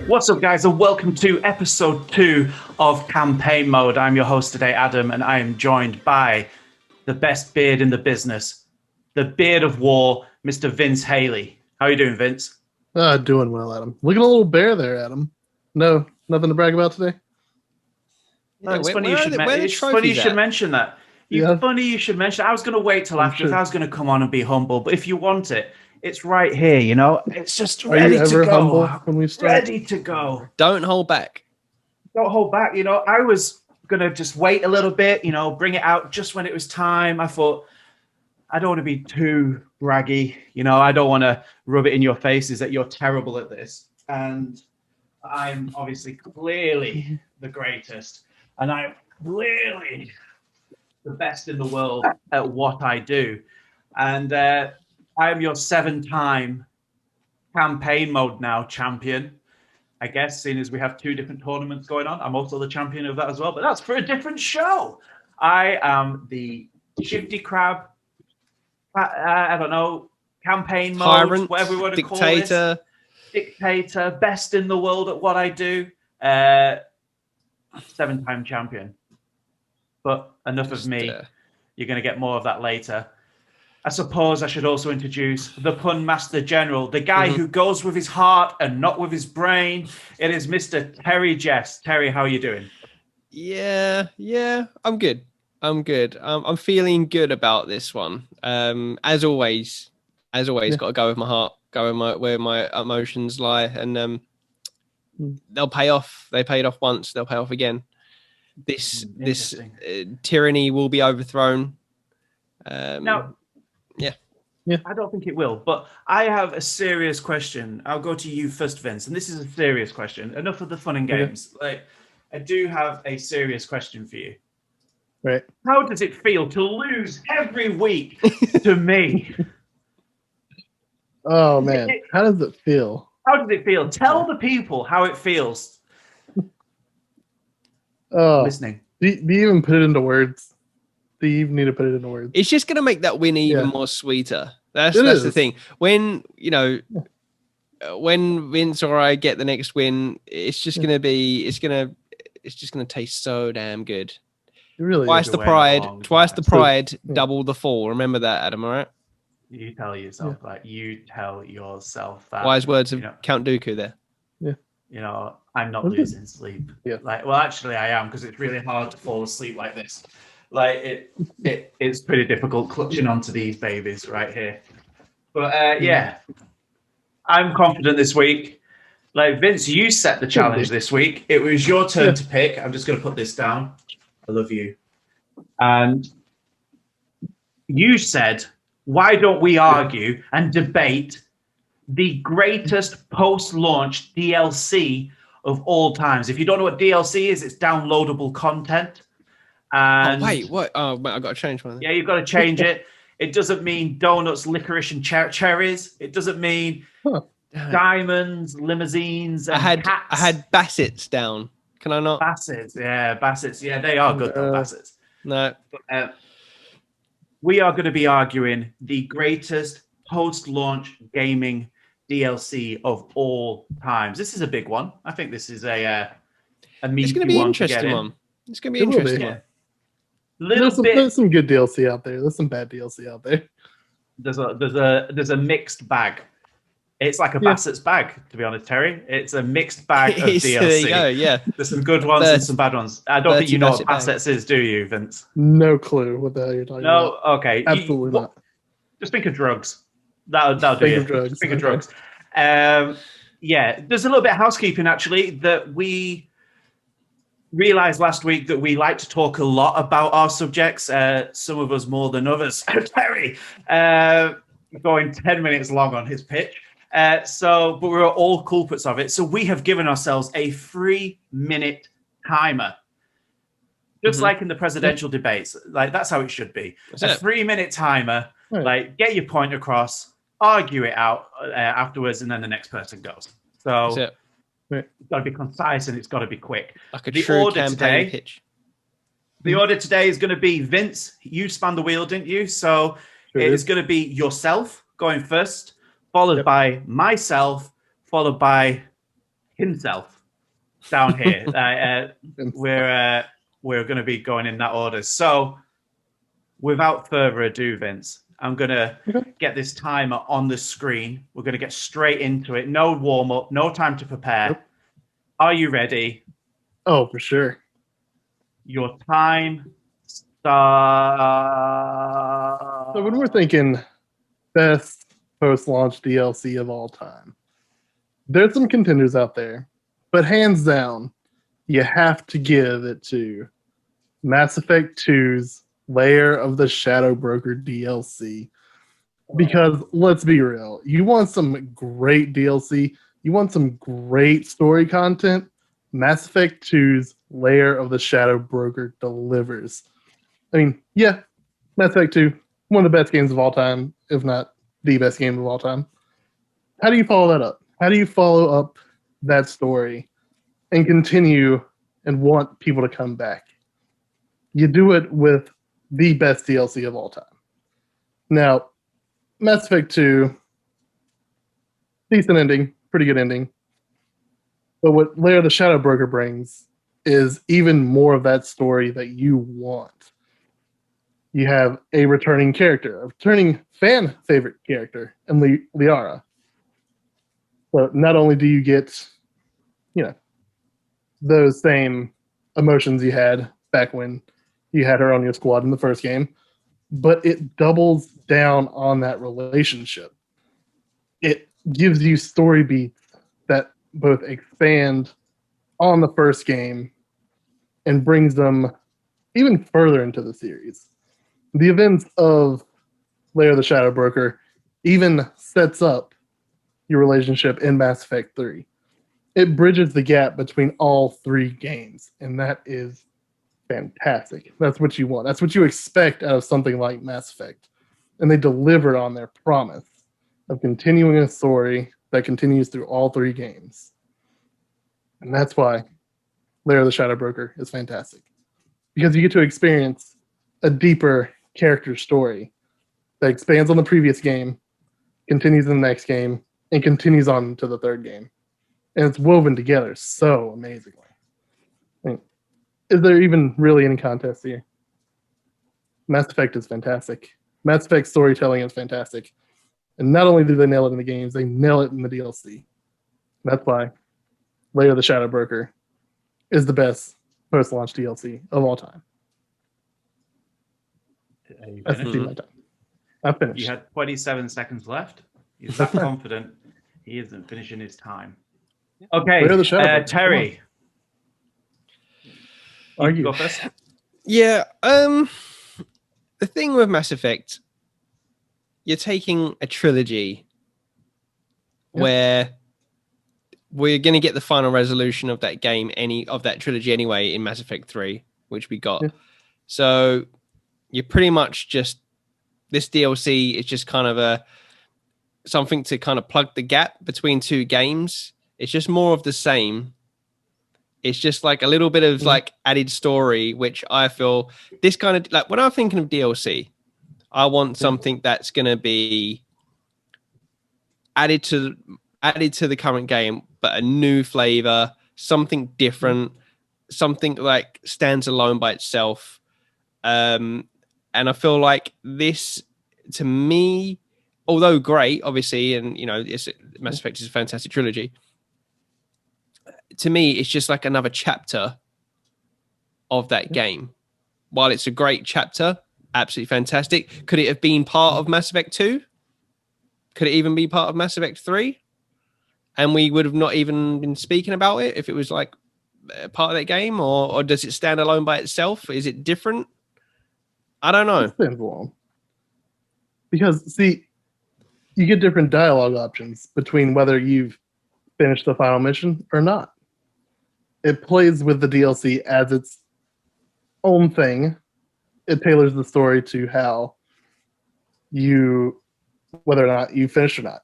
What's up, guys, and welcome to episode 2 of Campaign Mode. I'm your host today, Adam, and I am joined by the best beard in the business, the beard of war, Mr. Vince Haley. How are you doing, Vince? Doing well, Adam. Look at a little bear there, Adam. No, nothing to brag about today? Yeah, it's funny you should mention that. Funny you should mention that. I was going to wait till after. I was going to come on and be humble, but if you want it, it's right here, you know? It's just ready to go. Humble when we start? Ready to go. Don't hold back. Don't hold back. You know, I was going to just wait a little bit, you know, bring it out just when it was time. I thought, I don't want to be too braggy. You know, I don't want to rub it in your faces that you're terrible at this. And I'm obviously clearly the greatest. And I'm clearly the best in the world at what I do. And I am your 7-time campaign mode now champion, I guess, seeing as we have 2 different tournaments going on. I'm also the champion of that as well, but that's for a different show. I am the Shifty Crab, I don't know, campaign mode, Tyrant, whatever we want to call dictator. it. Dictator, best in the world at what I do. 7-time champion. But enough of me. You're going to get more of that later. I suppose I should also introduce the Pun Master General, the guy who goes with his heart and not with his brain. It is Mr. Terry Jess. Terry, how are you doing? Yeah, I'm good. I'm feeling good about this one. As always, got to go with my heart, go with where my emotions lie, and they'll pay off. They paid off once, they'll pay off again. This tyranny will be overthrown. Now, yeah. I don't think it will, but I have a serious question. I'll go to you first, Vince, and this is a serious question. Enough of the fun and games. Like, I do have a serious question for you. Right. How does it feel to lose every week to me? Oh, man. How does it feel? How does it feel? Tell the people how it feels. Listening. Do you even put it into words? Do you even need to put it into words? It's just going to make that win even more sweeter. That's the thing. When, when Vince or I get the next win, it's just going to be, it's just going to taste so damn good. It really twice is. the pride, double the fall. Remember that, Adam, all right? You tell yourself that. You tell yourself that. Wise words of Count Dooku there. Yeah. You know, I'm not losing sleep. Yeah. Well, actually, I am, because it's really hard to fall asleep like this. Like, it's pretty difficult clutching onto these babies right here. But, I'm confident this week. Like, Vince, you set the challenge this week. It was your turn to pick. I'm just going to put this down. I love you. And you said, why don't we argue and debate the greatest post-launch DLC of all times? If you don't know what DLC is, it's downloadable content. And wait, what? Oh, I got to change one. Yeah, you've got to change it. It doesn't mean donuts, licorice, and cherries. It doesn't mean diamonds, limousines, and cats. I had Bassett's down. Can I not? Bassett's, Bassett's. Yeah, they are good, though, Bassett's. No. We are going to be arguing the greatest post-launch gaming DLC of all times. This is a big one. I think this is a meaty It's going to be one interesting one. It's going to be interesting one. There's some good DLC out there. There's some bad DLC out there. There's a mixed bag. It's like a Bassett's bag, to be honest, Terry. It's a mixed bag of DLC. There you go, yeah. There's some good ones and some bad ones. I don't think you know what Bassett's is, do you, Vince? No clue what the hell you're talking about. No? Okay. Absolutely not. Just think of drugs. That'll do you. Think of drugs. There's a little bit of housekeeping, actually, that we realized last week that we like to talk a lot about our subjects, some of us more than others. Terry, going 10 minutes long on his pitch. But we're all culprits of it. So we have given ourselves a 3-minute timer. Just like in the presidential debates. Like, that's how it should be. A 3-minute timer. Right. Like, get your point across, argue it out afterwards, and then the next person goes. So it's got to be concise and it's got to be quick. Like a true campaign pitch. The order today is going to be, Vince, you spun the wheel, didn't you? So it is going to be yourself going first, followed by myself, followed by himself down here. We're going to be going in that order. So, without further ado, Vince, I'm going to get this timer on the screen. We're going to get straight into it. No warm up, no time to prepare. Nope. Are you ready? Oh, for sure. Your time starts. So when we're thinking best post-launch DLC of all time, there's some contenders out there, but hands down, you have to give it to Mass Effect 2's Lair of the Shadow Broker DLC. Because let's be real, you want some great DLC, you want some great story content, Mass Effect 2's Lair of the Shadow Broker delivers. I mean, yeah, Mass Effect 2, one of the best games of all time, if not the best game of all time. How do you follow that up? How do you follow up that story and continue and want people to come back? You do it with the best DLC of all time. Now, Mass Effect 2, decent ending, pretty good ending. But what Lair of the Shadow Broker brings is even more of that story that you want. You have a returning character, a returning fan favorite character, and Liara. So not only do you get, those same emotions you had back when you had her on your squad in the first game, but it doubles down on that relationship. It gives you story beats that both expand on the first game and brings them even further into the series. The events of Lair of the Shadow Broker even sets up your relationship in Mass Effect 3. It bridges the gap between all three games, and that is fantastic. That's what you want. That's what you expect out of something like Mass Effect. And they delivered on their promise of continuing a story that continues through all three games. And that's why Lair of the Shadow Broker is fantastic. Because you get to experience a deeper character story that expands on the previous game, continues in the next game, and continues on to the third game. And it's woven together so amazingly. I mean, is there even really any contest here? Mass Effect is fantastic. Mass Effect storytelling is fantastic. And not only do they nail it in the games, they nail it in the DLC. That's why Lair of the Shadow Broker is the best post-launch DLC of all time. That's my time. I've finished. You had 27 seconds left. He's that confident. He isn't finishing his time. Okay, Terry. Are you? Go first. Yeah. The thing with Mass Effect, you're taking a trilogy where we're going to get the final resolution of that game, of that trilogy anyway, in Mass Effect 3, which we got. Yeah. So you're pretty much just, this DLC is just kind of something to kind of plug the gap between two games. It's just more of the same. It's just like a little bit of like added story, which I feel this kind of, like, when I'm thinking of DLC, I want something that's going to be added to the current game, but a new flavor, something different, something like stands alone by itself. And I feel like this, to me, although great, obviously, and Mass Effect is a fantastic trilogy. To me, it's just like another chapter of that game. While it's a great chapter, absolutely fantastic. Could it have been part of Mass Effect 2? Could it even be part of Mass Effect 3? And we would have not even been speaking about it if it was like part of that game, or does it stand alone by itself? Is it different? I don't know. It stands alone. Because, see, you get different dialogue options between whether you've finished the final mission or not. It plays with the DLC as its own thing. It tailors the story to how whether or not you finished or not.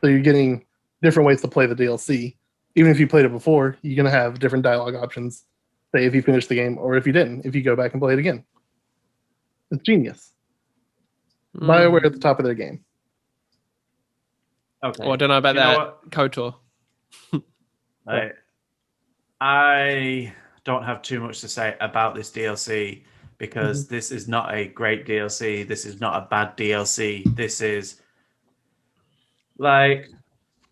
So you're getting different ways to play the DLC. Even if you played it before, you're going to have different dialogue options. Say if you finished the game or if you didn't, if you go back and play it again. It's genius. BioWare at the top of their game. Okay. Well, I don't know about that, KOTOR. Like, I don't have too much to say about this DLC because this is not a great DLC. This is not a bad DLC. This is like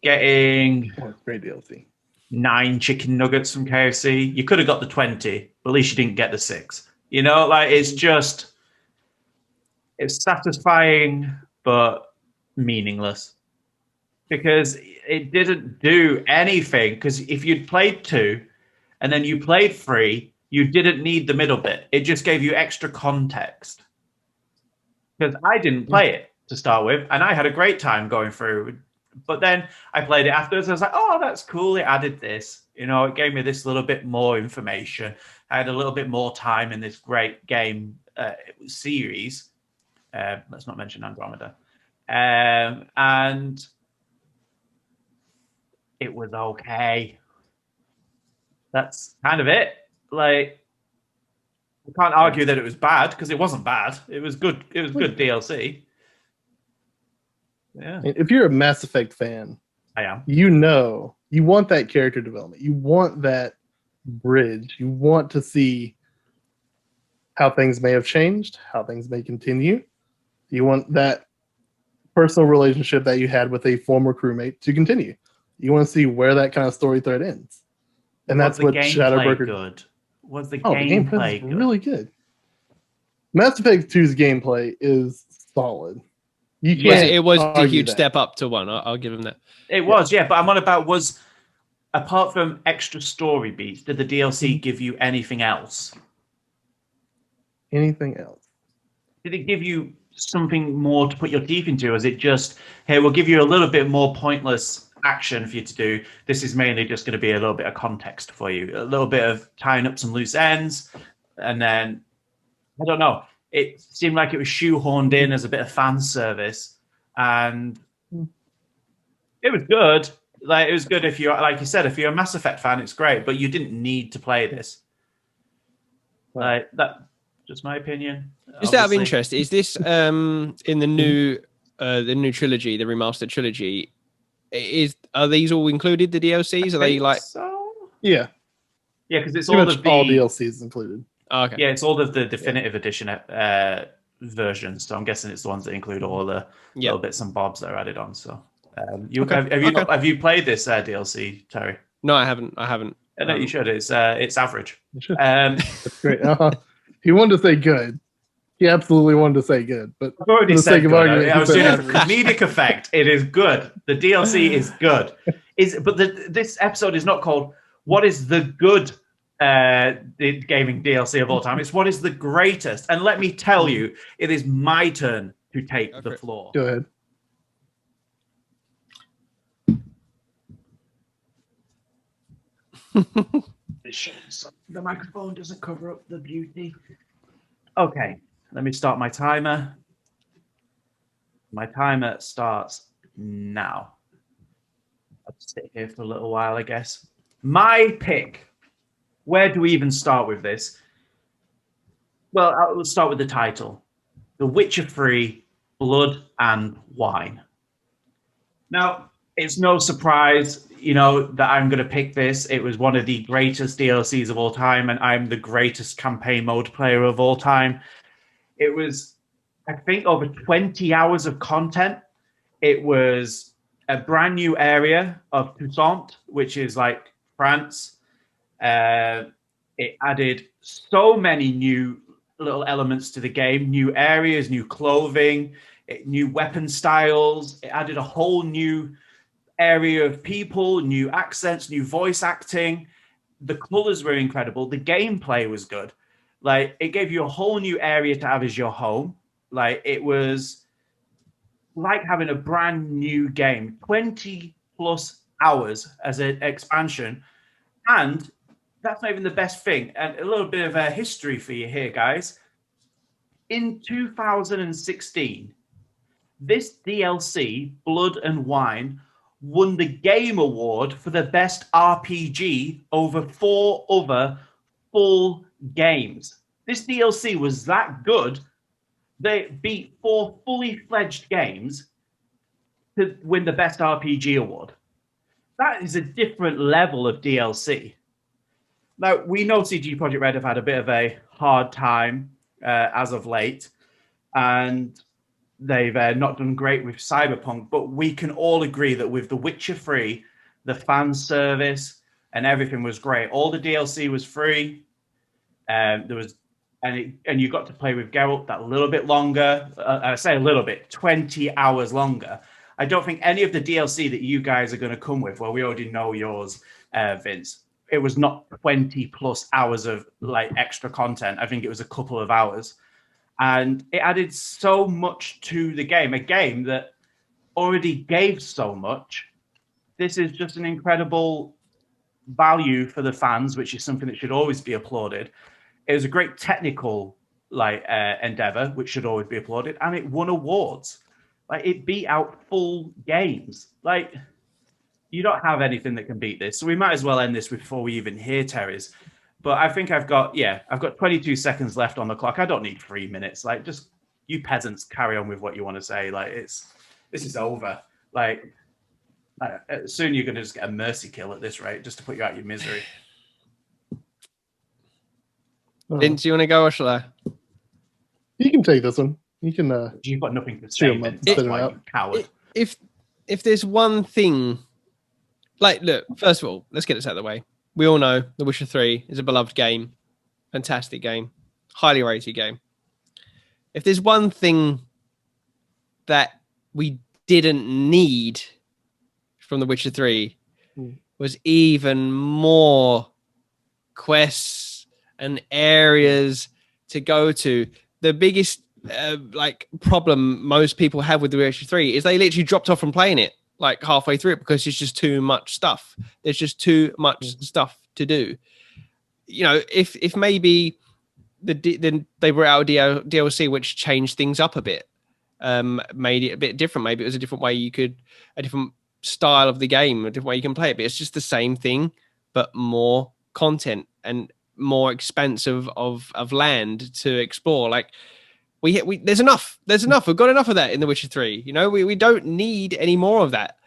getting Oh, it's great DLC. 9 chicken nuggets from KFC. You could have got the 20, but at least you didn't get the 6. You know, like it's satisfying but meaningless because it didn't do anything. Because if you'd played 2 and then you played 3, you didn't need the middle bit. It just gave you extra context. Because I didn't play it to start with, and I had a great time going through. But then I played it afterwards. I was like, "Oh, that's cool! It added this. You know, it gave me this little bit more information. I had a little bit more time in this great game series. Let's not mention Andromeda, and it was okay. That's kind of it. Like, I can't argue that it was bad because it wasn't bad. It was good. It was good DLC. Yeah, If you're a Mass Effect fan, I am. you know you want that character development. You want that bridge. You want to see how things may have changed, how things may continue. You want that personal relationship that you had with a former crewmate to continue. You want to see where that kind of story thread ends. And that's what Shadowbreaker good. Was the the gameplay is good? really good. Mass Effect 2's gameplay is solid. You can't It was a argue huge that. step up to 1. I'll give him that. It was, yeah. But I'm on about was apart from extra story beats, did the DLC Mm-hmm. give you anything else? Anything else? Did it give you something more to put your teeth into? Or is it just, hey, we'll give you a little bit more pointless action for you to do? This is mainly just going to be a little bit of context for you, a little bit of tying up some loose ends, and then I don't know. It seemed like it was shoehorned in as a bit of fan service, and it was good. Like, it was good if you're, like you said, if you're a Mass Effect fan, it's great, but you didn't need to play this. Like that, just my opinion. Just out of obviously. interest, is this in the new trilogy, the remastered trilogy? Are these all included? The DLCs? Are they Think like? so? Yeah. Yeah, because it's Pretty all much of the all DLCs included. Oh, okay. yeah, it's all of the definitive edition versions. So I'm guessing it's the ones that include all the little bits and bobs that are added on. So have you played this DLC, Terry? No, I haven't. No, you should. It's average. You should. That's great. He wanted to say good. He absolutely wanted to say good, but I've already for the said sake of good. argument, I he was said doing a average. comedic effect. It is good. The DLC is good. This episode is not called "What is the good the gaming DLC of all time?" It's what is the greatest. And let me tell you, it is my turn to take the floor. Go ahead. The microphone doesn't cover up the beauty. Okay, let me start my timer. My timer starts now. I'll sit here for a little while, I guess. My pick. Where do we even start with this? Well, I'll start with the title. The Witcher 3, Blood and Wine. Now, it's no surprise, that I'm going to pick this. It was one of the greatest DLCs of all time, and I'm the greatest campaign mode player of all time. It was, I think, over 20 hours of content. It was a brand new area of Toussaint, which is like France. It added so many new little elements to the game, new areas, new clothing, new weapon styles. It added a whole new area of people, new accents, new voice acting. The colors were incredible. The gameplay was good. Like, it gave you a whole new area to have as your home. Like, it was like having a brand new game, 20 plus hours as an expansion. And that's not even the best thing. And a little bit of a history for you here, guys. In 2016, this DLC, Blood and Wine, won the Game Award for the best RPG over 4 other full games. This DLC was that good, they beat 4 fully fledged games to win the best RPG award. that is a different level of DLC. Now, we know CG Projekt Red have had a bit of a hard time as of late, and they've not done great with Cyberpunk, but we can all agree that with The Witcher 3, the fan service and everything was great. All the DLC was free. There was, and you got to play with Geralt that little bit longer. I say a little bit, 20 hours longer. I don't think any of the DLC that you guys are going to come with, well, we already know yours, Vince. It was not 20 plus hours of like extra content. I think it was a couple of hours. And it added so much to the game, a game that already gave so much. This is just an incredible value for the fans, which is something that should always be applauded. It was a great technical endeavor, which should always be applauded, and it won awards. Like, it beat out full games. Like, you don't have anything that can beat this. So we might as well end this before we even hear Terry's. But I think I've got 22 seconds left on the clock. I don't need 3 minutes. Like, just you peasants carry on with what you want to say. Like, this is over. Like, soon you're going to just get a mercy kill at this rate, just to put you out of your misery. Vince, you want to go or shall I? You can take this one. You can. You've got nothing to say, Vince. That's why you coward. If there's one thing, like, look, first of all, let's get this out of the way. We all know The Witcher 3 is a beloved game, fantastic game, highly rated game. If there's one thing that we didn't need from The Witcher 3 was even more quests and areas to go to. The biggest problem most people have with The Witcher 3 is they literally dropped off from playing it like halfway through it because it's just too much stuff. There's just too much stuff to do. You know, if maybe they brought out DLC which changed things up a bit, made it a bit different. Maybe it was a different way a different style of the game, a different way you can play it. But it's just the same thing, but more content and more expansive of land to explore. Like, there's enough. We've got enough of that in The Witcher 3. You know, we don't need any more of that.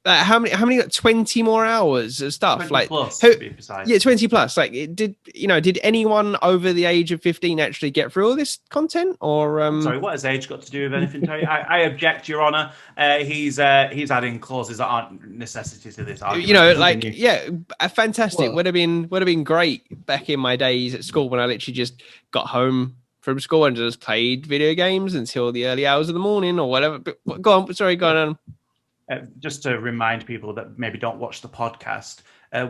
How many 20 more hours of stuff? 20 like plus, to be precise. Yeah, 20 plus. Like, did anyone over the age of 15 actually get through all this content? Or sorry, what has age got to do with anything, Terry? I object, Your Honor. He's adding clauses that aren't necessities to this argument. You know, fantastic. Would have been great back in my days at school when I literally just got home from school and just played video games until the early hours of the morning or whatever. But go on. Just to remind people that maybe don't watch the podcast,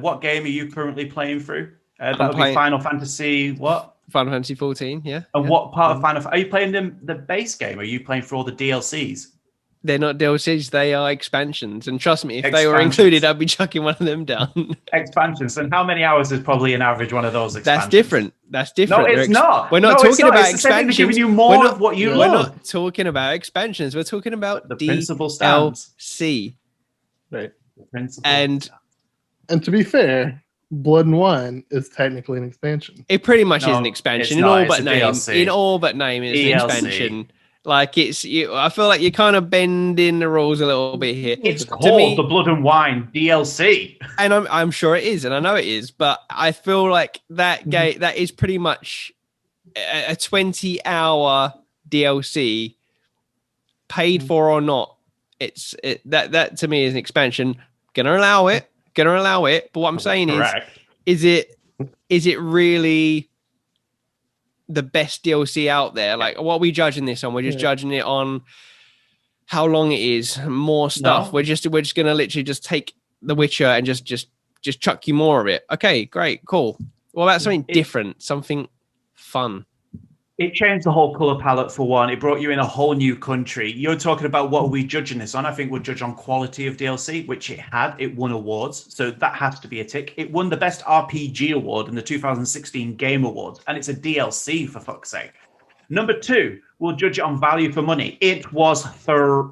what game are you currently playing through? That'll be Final Fantasy what? Final Fantasy 14, yeah. And what part of Final? Are you playing the base game? Or are you playing for all the DLCs? They're not DLCs; they are expansions. And trust me, if they were included, I'd be chucking one of them down. Expansions. And how many hours is probably an average one of those expansions? That's different. No, it's not. We're not talking about expansions. Giving you more of what you love. We're not talking about expansions. We're talking about the principal stands. DLC. Right. The principal and to be fair, Blood and Wine is technically an expansion. It pretty much is an expansion in all but name. In all but name, it's DLC. An expansion. Like, I feel like you're kind of bending the rules a little bit here. It's called the Blood and Wine DLC, and I'm sure it is, and I know it is. But I feel like that game that is pretty much a 20-hour DLC, paid for or not. That to me is an expansion. Gonna allow it. But what I'm saying is it really the best DLC out there? Like, what are we judging this on? We're just judging it on how long it is, more stuff. No. We're just gonna literally just take The Witcher and just chuck you more of it. Okay, great, cool. What about something different, something fun? It changed the whole color palette for one. It brought you in a whole new country. You're talking about what are we judging this on? I think we'll judge on quality of DLC, which it had. It won awards, so that has to be a tick. It won the Best RPG award in the 2016 Game Awards, and it's a DLC, for fuck's sake. Number two, we'll judge it on value for money. It was It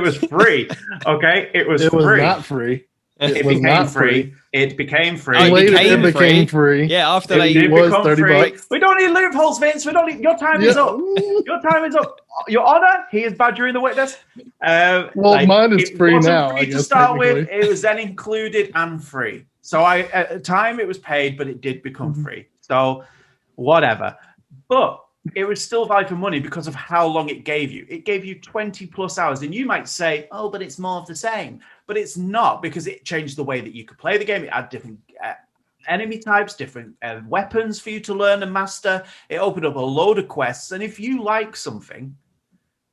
was free. Okay, it was free. It was not free. It was became not free. It became free. Oh, it Later, became it became free. Yeah, after It they did was become $30 free. bucks. We don't need loopholes, Vince. We don't need. Your time is up. Your time is up. Your Honor, he is badgering the witness. Well, mine is free it wasn't now, free I to guess, start with. technically. It was then included and free. So at the time it was paid, but it did become free. So whatever. But it was still value for money because of how long it gave you. It gave you 20 plus hours. And you might say, oh, but it's more of the same. But it's not, because it changed the way that you could play the game. It had different enemy types, different weapons for you to learn and master. It opened up a load of quests. And if you like something,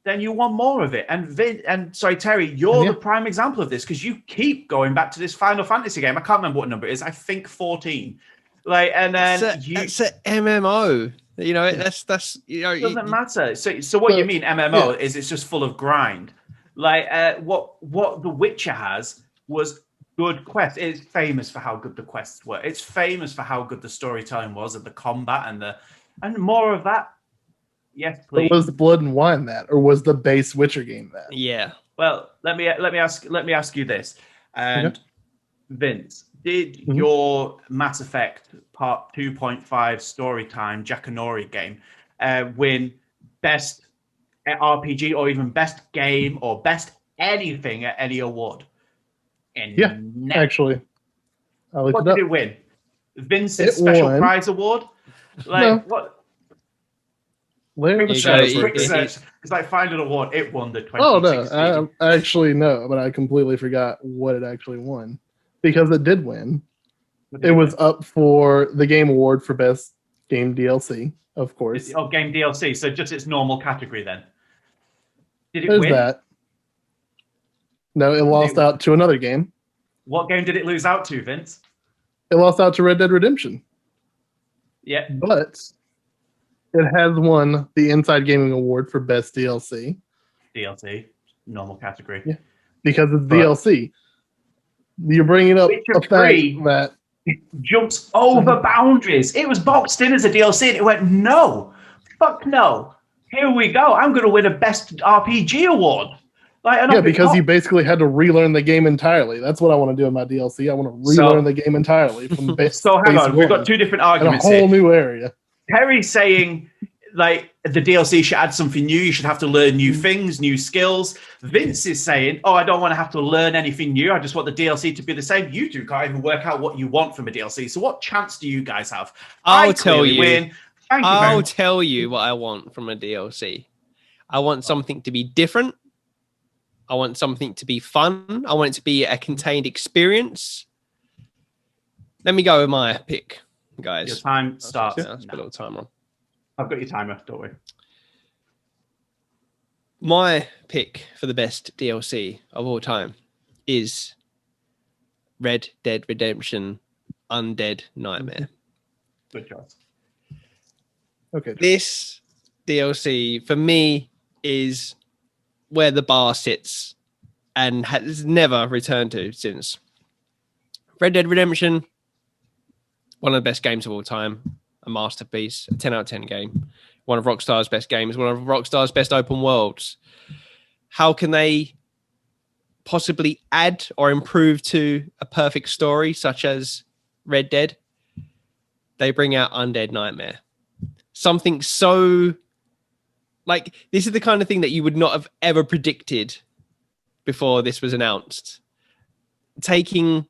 then you want more of it. And sorry, Terry, you're the prime example of this, because you keep going back to this Final Fantasy game. I can't remember what number it is. I think 14. Like, and then it's an MMO. You know, that's you know, it doesn't matter. So what you mean MMO is it's just full of grind. Like what The Witcher has was good quests. It's famous for how good the quests were. It's famous for how good the storytelling was, and the combat and more of that. Yes, please. But was Blood and Wine that, or was the base Witcher game that? Yeah. Well, let me ask you this, and Vince, did your Mass Effect Part 2.5 Storytime Jackanory game win best RPG or even best game or best anything at any award? Actually, what did it win? Vince's Special Prize Award? Like what? It's like find an award. It won the 2016. Oh no, I actually know, but I completely forgot what it actually won, because it did win. It was up for the Game Award for Best Game DLC, of course. Game DLC. So just its normal category then. Did it There's win? that. No, it lost out to another game. What game did it lose out to, Vince? It lost out to Red Dead Redemption. Yeah. But it has won the Inside Gaming Award for Best DLC. DLC, normal category. Yeah, because it's DLC. You're bringing up a fact that jumps over boundaries. It was boxed in as a DLC, and it went, no, fuck no. Here we go. I'm going to win a Best RPG award. Because you basically had to relearn the game entirely. That's what I want to do in my DLC. I want to relearn the game entirely from base. So hang on, we've got two different arguments in a whole new area. Terry's saying like the DLC should add something new. You should have to learn new things, new skills. Vince is saying, oh, I don't want to have to learn anything new. I just want the DLC to be the same. You two can't even work out what you want from a DLC. So what chance do you guys have? I'll tell you. Win. I'll tell you what I want from a DLC. I want something to be different. I want something to be fun. I want it to be a contained experience. Let me go with my pick, guys. Your time starts. Let's put a little timer on. I've got your timer, don't worry. My pick for the best DLC of all time is Red Dead Redemption Undead Nightmare. Good choice. Okay. This DLC, for me, is where the bar sits and has never returned to since. Red Dead Redemption, one of the best games of all time, a masterpiece, a 10 out of 10 game, one of Rockstar's best games, one of Rockstar's best open worlds. How can they possibly add or improve to a perfect story such as Red Dead? They bring out Undead Nightmare. Something so... Like, this is the kind of thing that you would not have ever predicted before this was announced. Taking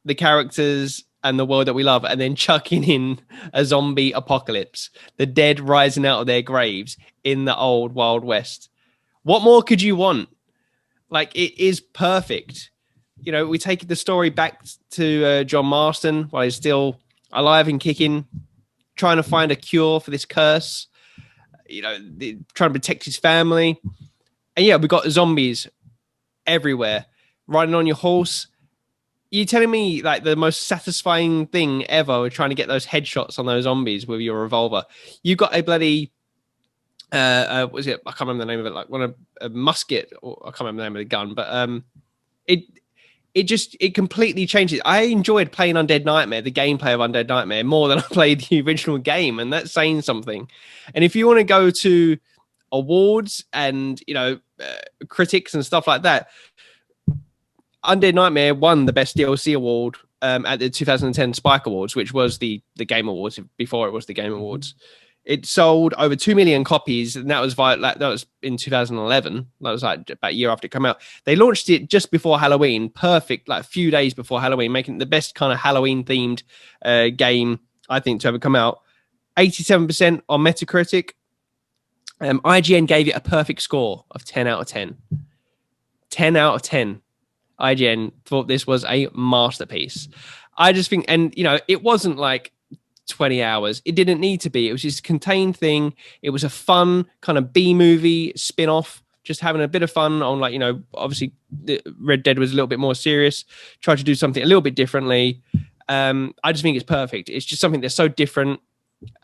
the characters and the world that we love and then chucking in a zombie apocalypse, the dead rising out of their graves in the old Wild West. What more could you want? Like, it is perfect. You know, we take the story back to John Marston while he's still alive and kicking, trying to find a cure for this curse. You know, trying to protect his family. And yeah, we got zombies everywhere. Riding on your horse. You telling me like the most satisfying thing ever trying to get those headshots on those zombies with your revolver? You got a bloody what was it? I can't remember the name of it. Like a musket, or I can't remember the name of the gun, but it completely changed it. I enjoyed playing Undead Nightmare, the gameplay of Undead Nightmare, more than I played the original game, and that's saying something. And if you want to go to awards and, you know, critics and stuff like that, Undead Nightmare won the best DLC award at the 2010 Spike Awards, which was the Game Awards before it was the Game Awards. It sold over 2 million copies, and that was that was in 2011. That was like about a year after it came out. They launched it just before Halloween, perfect, like a few days before Halloween, making it the best kind of Halloween themed game I think to ever come out. 87% on Metacritic. IGN gave it a perfect score of 10 out of 10. 10 out of 10. IGN thought this was a masterpiece. I just think, and it wasn't like 20 hours. It didn't need to be. It was just a contained thing. It was a fun kind of B-movie spin-off, just having a bit of fun on, like, obviously Red Dead was a little bit more serious, tried to do something a little bit differently. I just think it's perfect. It's just something that's so different.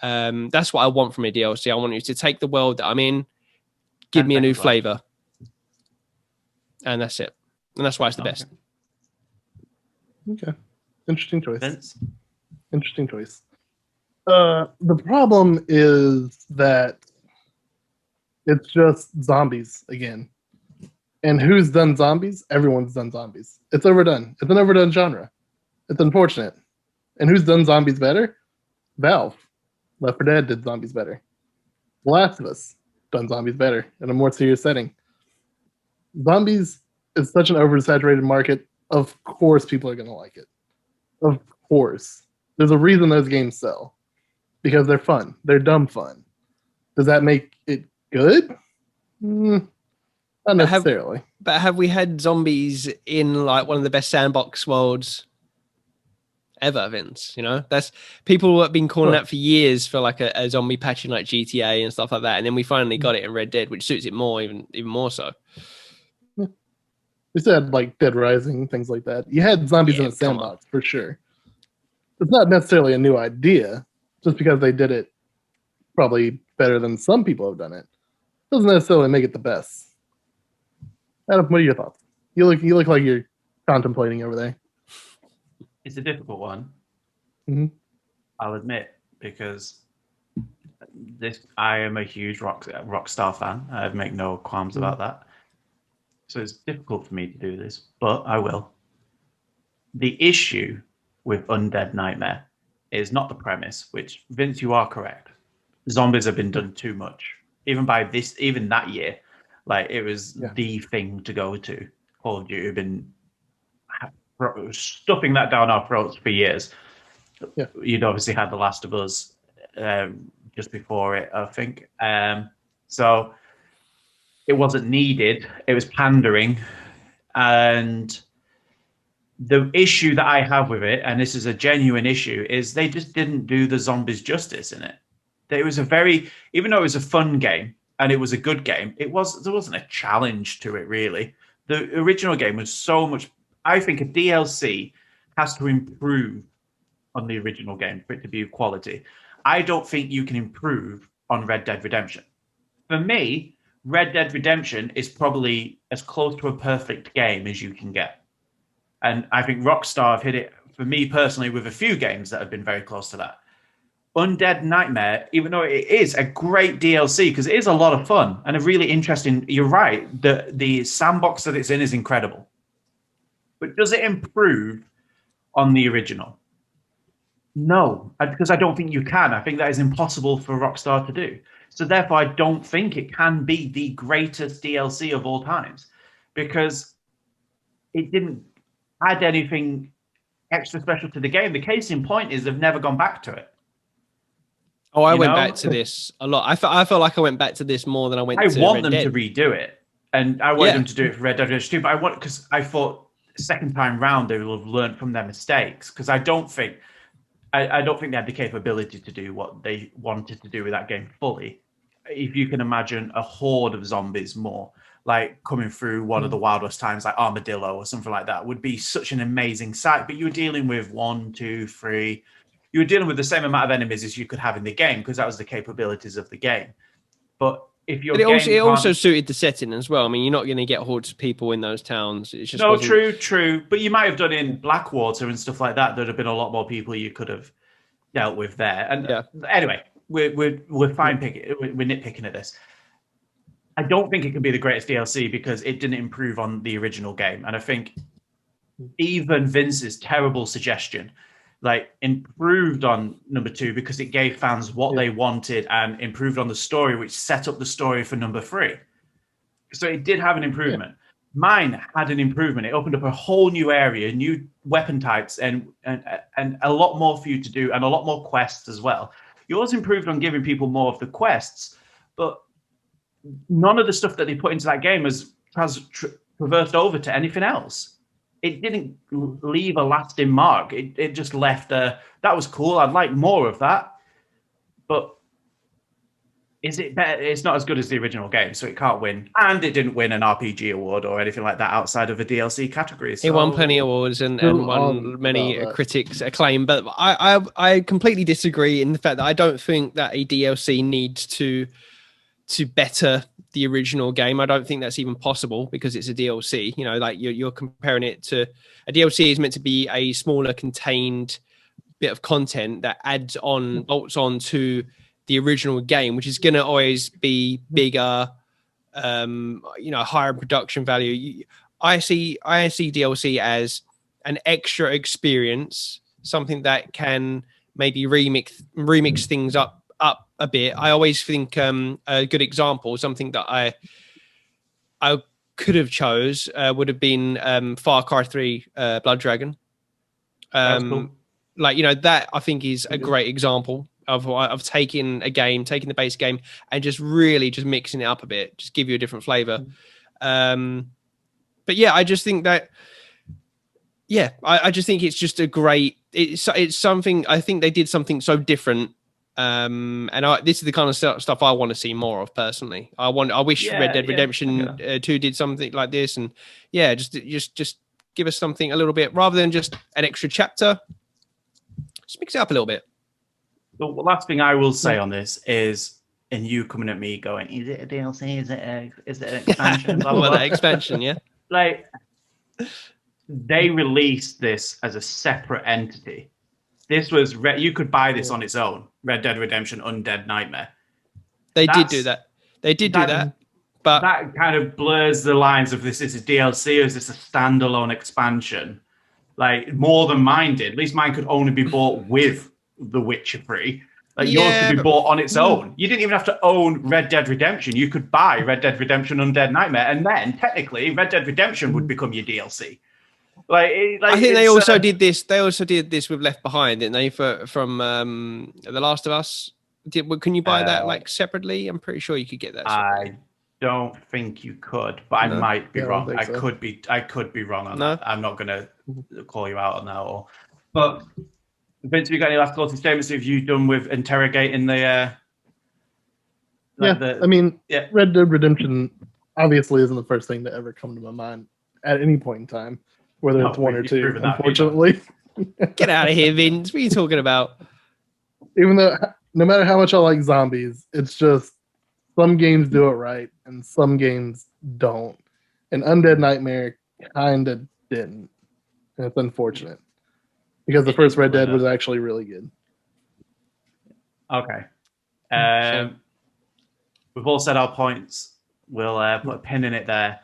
That's what I want from a DLC. I want you to take the world that I'm in, give me a new flavor. And that's it. And that's why it's the best. Okay. Interesting choice. Vince? Interesting choice. The problem is that it's just zombies again. And who's done zombies? Everyone's done zombies. It's overdone. It's an overdone genre. It's unfortunate. And who's done zombies better? Valve. Left 4 Dead did zombies better. The Last of Us done zombies better in a more serious setting. Zombies is such an oversaturated market. Of course people are going to like it. Of course. There's a reason those games sell. Because they're fun. They're dumb fun. Does that make it good? Not necessarily. But have we had zombies in like one of the best sandbox worlds ever, Vince? That's people have been calling that for years for like a zombie patch in like GTA and stuff like that. And then we finally got it in Red Dead, which suits it more, even more so. Yeah. We still had like Dead Rising, things like that. You had zombies in a sandbox for sure. It's not necessarily a new idea. Just because they did it probably better than some people have done it, doesn't necessarily make it the best. Adam, what are your thoughts? You look like you're contemplating over there. It's a difficult one. Mm-hmm. I'll admit, because I am a huge Rockstar fan. I make no qualms about that. So it's difficult for me to do this, but I will. The issue with Undead Nightmare is not the premise, which, Vince, you are correct. Zombies have been done too much. Even that year, like, it was the thing to go to. Call of Duty have been stuffing that down our throats for years. Yeah. You'd obviously had The Last of Us just before it, I think. So it wasn't needed. It was pandering. And the issue that I have with it, and this is a genuine issue, is they just didn't do the zombies justice in it. It was even though it was a fun game and it was a good game, there wasn't a challenge to it really. The original game was so much. I think a DLC has to improve on the original game for it to be of quality. I don't think you can improve on Red Dead Redemption. For me, Red Dead Redemption is probably as close to a perfect game as you can get. And I think Rockstar have hit it, for me personally, with a few games that have been very close to that. Undead Nightmare, even though it is a great DLC, because it is a lot of fun and a really interesting, you're right, the sandbox that it's in is incredible. But does it improve on the original? No, because I don't think you can. I think that is impossible for Rockstar to do. So therefore, I don't think it can be the greatest DLC of all times, because it didn't add anything extra special to the game. The case in point is they've never gone back to it. Oh, I went back to this a lot. I felt like I went back to this more than I went to Red Dead. I want them to redo it, and I want them to do it for Red Dead Redemption 2, but because I thought second time round they will have learned from their mistakes, because I don't think they had the capability to do what they wanted to do with that game fully. If you can imagine a horde of zombies more, like coming through one of the Wild West times, like Armadillo or something like that, would be such an amazing sight. But you were dealing with 1, 2, 3. You were dealing with the same amount of enemies as you could have in the game, because that was the capabilities of the game. But if your it also suited the setting as well. I mean, you're not going to get hordes of people in those towns. It's just true. But you might have done in Blackwater and stuff like that. There'd have been a lot more people you could have dealt with there. And anyway, we're fine picking. We're nitpicking at this. I don't think it can be the greatest DLC because it didn't improve on the original game. And I think even Vince's terrible suggestion, like improved on number 2 because it gave fans what they wanted and improved on the story, which set up the story for number 3. So it did have an improvement. Mine had an improvement. It opened up a whole new area, new weapon types, and a lot more for you to do, and a lot more quests as well. Yours improved on giving people more of the quests, but none of the stuff that they put into that game has traversed over to anything else. It didn't leave a lasting mark. It just left that was cool. I'd like more of that, but is it better? It's not as good as the original game, so it can't win. And it didn't win an RPG award or anything like that outside of a DLC category. So... It won plenty of awards and won many critics' acclaim. But I completely disagree in the fact that I don't think that a DLC needs to better the original game. I don't think that's even possible because it's a DLC. You know, like you're comparing it to a DLC is meant to be a smaller contained bit of content that adds on, bolts on to the original game, which is going to always be bigger, higher production value. I see DLC as an extra experience, something that can maybe remix things up a bit. I always think a good example, something that I could have chose would have been Far Cry 3 Blood Dragon. Cool. That I think is a great example of taking the base game and just really just mixing it up a bit, just give you a different flavor. But yeah, I just think that, I just think it's just it's something, I think they did something so different. This is the kind of stuff I want to see more of personally. I wish Red Dead Redemption 2 did something like this, and just give us something a little bit rather than just an extra chapter. Just mix it up a little bit. The last thing I will say on this is, and you coming at me going, is it a DLC? Is it an expansion? Blah, blah, blah. That expansion, yeah. Like, they released this as a separate entity. This was you could buy this on its own. Red Dead Redemption Undead Nightmare. They did do that. But that kind of blurs the lines of this is a DLC or is this a standalone expansion? Like more than mine did. At least mine could only be bought with The Witcher 3. Yours could be bought on its own. You didn't even have to own Red Dead Redemption. You could buy Red Dead Redemption Undead Nightmare, and then technically Red Dead Redemption would become your DLC. I think they also did this. They also did this with Left Behind, didn't they? From The Last of Us. Can you buy that separately? I'm pretty sure you could get that separately. I don't think you could, but I might be wrong. I could be wrong on that. I'm not going to call you out on that. But Vince, have you got any last closing statements? Have you done with interrogating the? Red Dead Redemption obviously isn't the first thing to ever come to my mind at any point in time, whether it's one or two. Unfortunately, get out of here, Vince. What are you talking about? Even though, no matter how much I like zombies, it's just some games do it right and some games don't. And Undead Nightmare kind of didn't. And it's unfortunate because the first Red Dead was actually really good. Okay. We've all said our points. We'll put a pin in it there.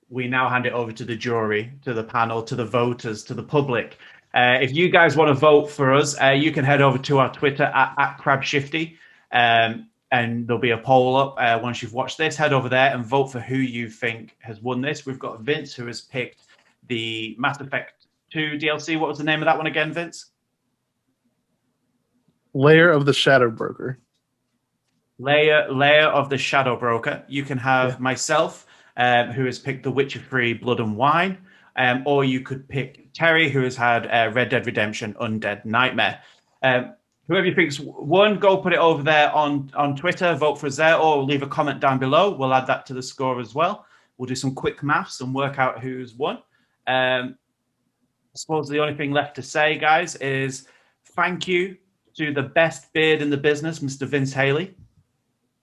We now hand it over to the jury, to the panel, to the voters, to the public. If you guys want to vote for us, you can head over to our Twitter at CrabShifty, and there'll be a poll up once you've watched this. Head over there and vote for who you think has won this. We've got Vince, who has picked the Mass Effect 2 DLC. What was the name of that one again, Vince? Lair of the Shadow Broker. Lair of the Shadow Broker. You can have myself, who has picked The Witcher 3 Blood and Wine, or you could pick Terry, who has had Red Dead Redemption Undead Nightmare. Whoever you think's won, go put it over there on Twitter, vote for us there, or leave a comment down below. We'll add that to the score as well. We'll do some quick maths and work out who's won. I suppose the only thing left to say, guys, is thank you to the best beard in the business, Mr. Vince Haley.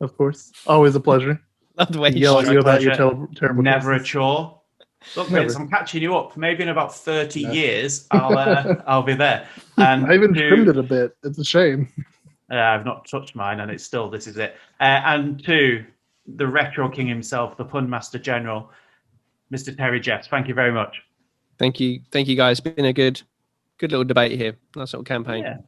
Of course. Always a pleasure. Love the way yell at you about your terrible Never cases. A chore. Look, Vince, I'm catching you up. Maybe in about 30 years, I'll be there. And I even trimmed it a bit. It's a shame. I've not touched mine, and it's still, this is it. And to the Retro King himself, the Pun Master General, Mr. Terry Jeffs. Thank you very much. Thank you, guys. It's been a good little debate here. Nice little campaign. Yeah.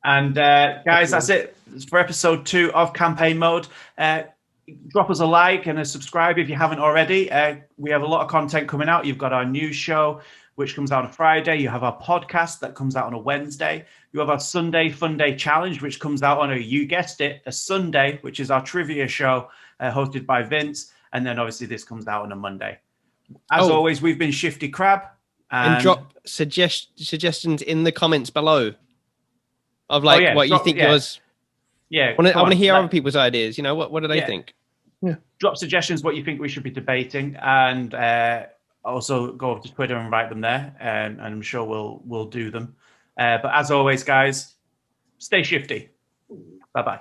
And guys, that's it for episode 2 of Campaign Mode. Drop us a like and a subscribe if you haven't already. We have a lot of content coming out. You've got our news show, which comes out on a Friday. You have our podcast that comes out on a Wednesday. You have our Sunday Fun Day Challenge, which comes out on you guessed it, a Sunday, which is our trivia show hosted by Vince. And then obviously this comes out on a Monday. As always, we've been Shifty Crab. And drop suggestions in the comments below of what you think yours. Yeah, I want to hear other people's ideas. You know, what do they think? Yeah. Drop suggestions what you think we should be debating, and also go over to Twitter and write them there, and I'm sure we'll do them. But as always, guys, stay shifty. Bye bye.